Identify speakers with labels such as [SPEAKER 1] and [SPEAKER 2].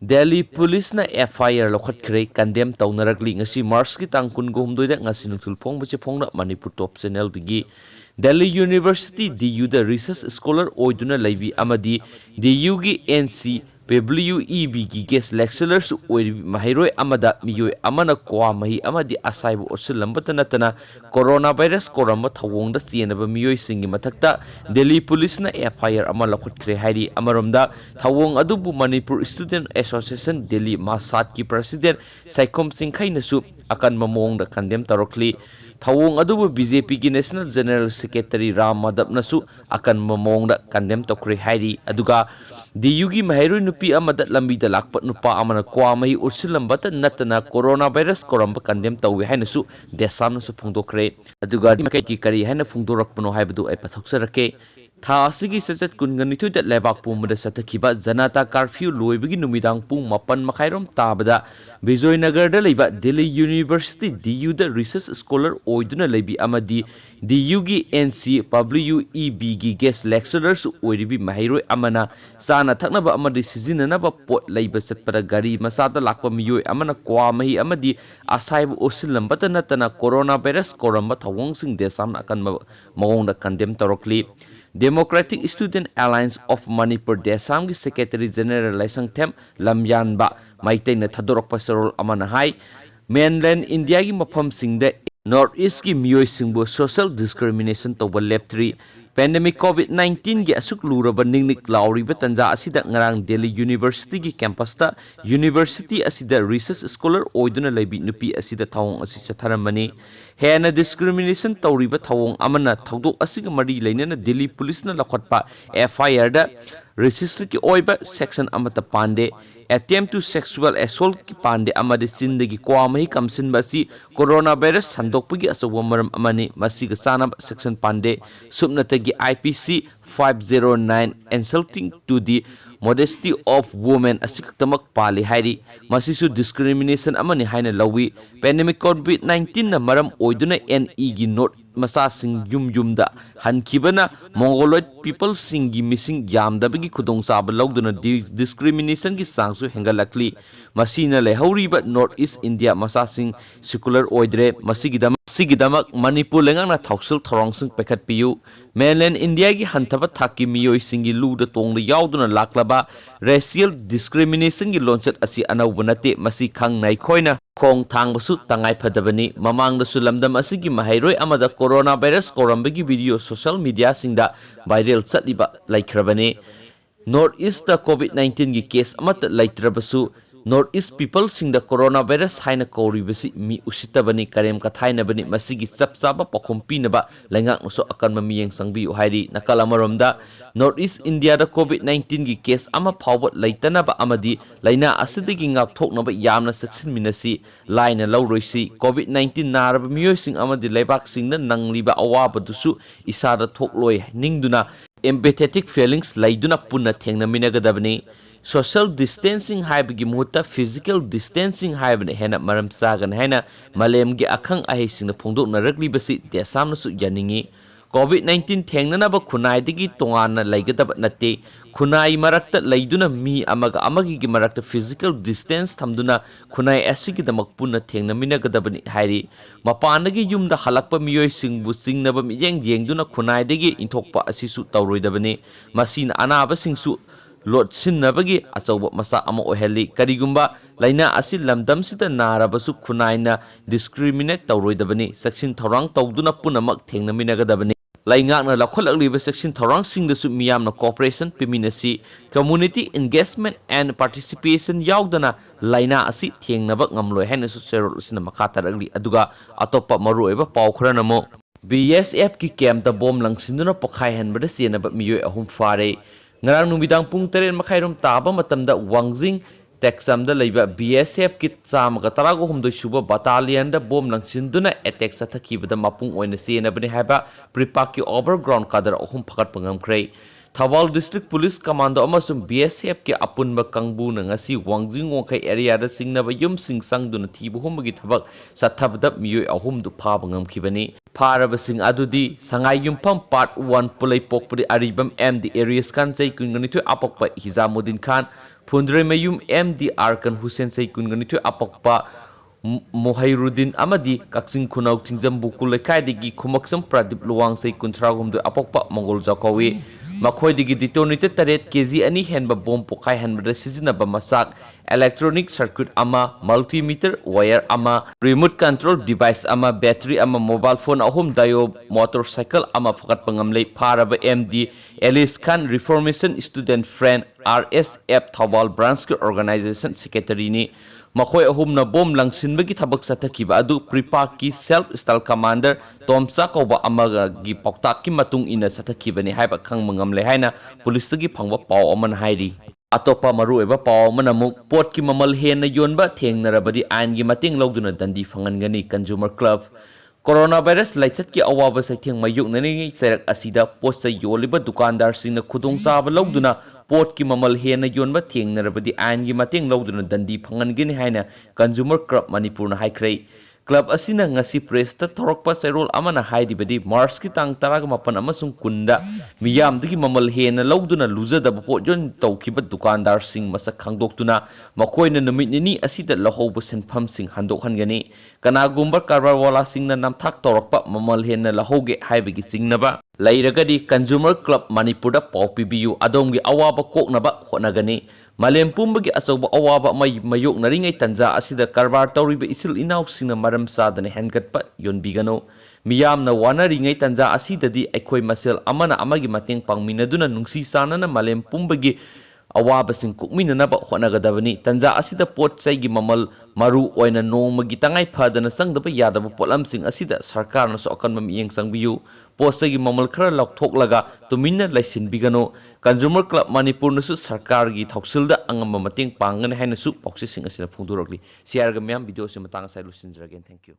[SPEAKER 1] Delhi Police na FIR lokhatkre condemn taunaragli ngasi March ki tang kun gomdoi da ngasi nungtul phong bache phong na Manipur top channel digi Delhi University DU da research scholar oiduna laibi amadi DU gi NC PWEB gi guest lecturers oid mahiroi amada miyoi amana kuwa mahi amadi asaibu osilamba tanatana coronavirus koramba thawong da chenaba miyoi singi mathakta Delhi Police na FIR ama lokhatkre hairi amaromda thawong adubu Manipur Student Association Delhi Masat ki President Saikom Singkhai nasu akan mamong da condemn tarokli thawong adubu BJP ki National General Secretary Ram Madhav nasu akan mamong da condemn tokre hairi aduga DU gi mahiroi nupi amada lambi da lakpa nupa amana kwa mahi ursilamba ta natana coronavirus koramba condemn tawi haina su desam su phungdokre aduga di kai ki kari haina phungdorakpano haibadu ai pathoksarake tha asigi sachat kunganithu da lebak pumada satakhiba janata curfew loibagi numidang pung 8 makhairom tabada Vizoynagar da leiba Delhi University DU da research scholar oiduna leibi amadi DU gi NC PWEB gi guest lecturers oiribi mahiroi amana sana thaknaba amadi sizinanaba pot leiba satpada gari masada lakpa miyoi amana kwa mahi amadi asaibu osilamba tanatana coronavirus koramba thawong sing desam akan mawong da condemn tarokli Democratic Student Alliance of Manipur Desam gi Secretary General Laisang Them Lamyan ba maitai na thadorok pasarol amana hai mainland India gi mafam singda North East gi miyoi singbo social discrimination toba leptri pandemic COVID-19 gi asuk luraba ningnik lauriba tanja asida ngarang Delhi University gi campus ta university asida research scholar oiduna leibi nupi asida thawong asi chatharamani hena discrimination tauriba thawong amana thawdok asiga mari leinana Delhi police na lakhatpa FIR da racist ki oiba section amata pande attempt to sexual assault ki pande amade sindagi kwa mahi kamsin basi coronavirus sandokpagi asawa maram amani masiga sana section pande subnatagi IPC 509 insulting to the modesty of women asiktamak pali hairi masisu discrimination amani haina lawi pandemic COVID-19 na maram oiduna NE gi not masa sing yumda hankibana mongoloid people singi missing yamdabagi khudong sab lawduna discrimination gi sangsu hengalakli masina lehoriba North East India masa sing secular oidre masigidamak Manipur lengana thausil thorong pekhat piyu mainland India gi hantaba thaki miyoi singi luda tongda yauduna laklaba racial discrimination gi launchat asi anawbanate masi khang nai khoina khong thangbasu tangai phadabani mamangda sulamdam asigi mahairoi amada coronavirus korambagi video social media singda viral chatliba laikhrabani North East da COVID-19 gi case amata laitrabasu North East people singda coronavirus haina koribasi mi usitabani karem kathainabani masigi chapchaba pakhompi naba lengak so akan mamiyeng sangbi hairi nakalamaromda North East India da COVID-19 gi case ama phawbat laitanaba amadi laina asidagi ngak thoknaba yamna saksin minasi laina lawroisi COVID-19 naraba miyoi sing amadi leibak singna nangliba awabadusu isada thokloi ningduna empathetic feelings laiduna punna thengna minagadabani social distancing haibagi muta physical distancing haibane hena maram sagan hena malemgi akhang ahi singna phongdokna raglibasi desamna su yaningi COVID-19 thengnanaba khunai digi tongana laigadaba natte khunai marakta laiduna mi amaga amagi gi marakta physical distance thamduna khunai asigi damak punna thengna minagadabani hairi mapanagi yumda halakpa miyoi singbu singnaba miyeng yengduna khunai digi inthokpa asisu tawroidabani masina anaba singsu Lord Sinnabagi achauba masa ama oheli karigumba laina asi lamdam sita narabasu khunaina discriminate tawroidabani section thorang tawduna punamak thengnaminagadabani laingakna lakholakliba section thorang singdasu miyamna cooperation piminasi community engagement and participation yaudana laina asi thengnaba ngamloi hainasu serol usina makhataragli aduga atopa maruoiba pawkhranamo BSF ki camp da bom langsinduna pokhai hanbada senaba miyoi ahum phare ngarang numidang pung 3 makhairom taba matamda Wangjing Texamda leiba BSF ki chamaga tarago humdoi suba battalion da bom langsinduna attack sathakibada mapung oina senabani haiba pripak ki overground kadar ahum phakat pangamkhrei Thawal District Police Commando amasum BSF ki apunba kangbu na ngasi Wangjing ngongkai area da singnaba yum singsangduna thibu humbagi thabak sathabda miyoi ahum du phaba ngamkhibani Phare sing adudi sangai yumpam part 1 pulai pokpuri aribam MD areas kan chai kunganithu apokpa Hizamuddin Khan Phundreimayum MD Arkan Hussein Sai Kunganithoi apakpa Mohairuddin amadi Kaksin Khunau Thingzambu Kulaikai Khumaksam Pradip Luwang Sai Kuntragumdu apakpa Mongol Jakawi Makhoidigi detonator taret kg ani henba bomb pokai hanbada sizinaba masak electronic circuit ama multimeter wire ama remote control device ama battery ama mobile phone ahum dayo motorcycle ama fakat pangamlei pharaba MD Alice Khan Reformation Student Friend RSF Thawal branch ke organization secretary ni Makhoi ahumna bom langsilambagi thabak sathakiba adu pripak ki self style commander Tomsa kauba amaga gi pauktak ki matung ina sathakibani haiba khang mangamle haina police gi phangba paw aman hairi atopa maru eba paw manamuk pot ki mamal hena yonba thengnarabadi ain gi mating logduna dandi phangangani consumer club coronavirus laichat ki awaba saitheng mayuk nani cherak asida pot sa yoliba dukandar singna khudong chaba logduna pot ki mamal hena yonba thengnarabadi ain gi mating logduna dandi phangangani haina consumer club Manipur na haikrei club asina ngasi press ta thorokpa serol amana haidibadi March ki tang 18 amasung kunda miyam digi mamal hena logduna luzada bo jon tawkiba dukandar sing masak khangdoktuna makoina numit ni asida lahobo senpham sing handok hangani kanagumba karbar wala singna namthak torokpa mamal hena lahoge haibigi singnaba lairagadi consumer club Manipur da pawpibiu adomgi awaba koknaba honagani Malem pumbagi asoba awaba mayok naringai tanja asida karbar tawriba isil inaw singna maram sadane hengatpa yonbigano miyam na wanaringai tanja asidadi aikhoi masel amana amagi mateng pangminaduna nungsi sanana malem pumbagi awaba sing kukminanaba honagadabani tanja asida pot saigi mamal maru oina nongmagi tangai phadana sangdaba yadaba polam sing asida sarkar na so akan mamiyeng sangbiyu posagi mamal khara lakthoklaga tuminna laisinbigano consumer club Manipur nasu sarkar gi thoksilda angamba mateng pangane haina su poksi sing asina phungdurokli share ga myam video se matang sai lusinjra again thank you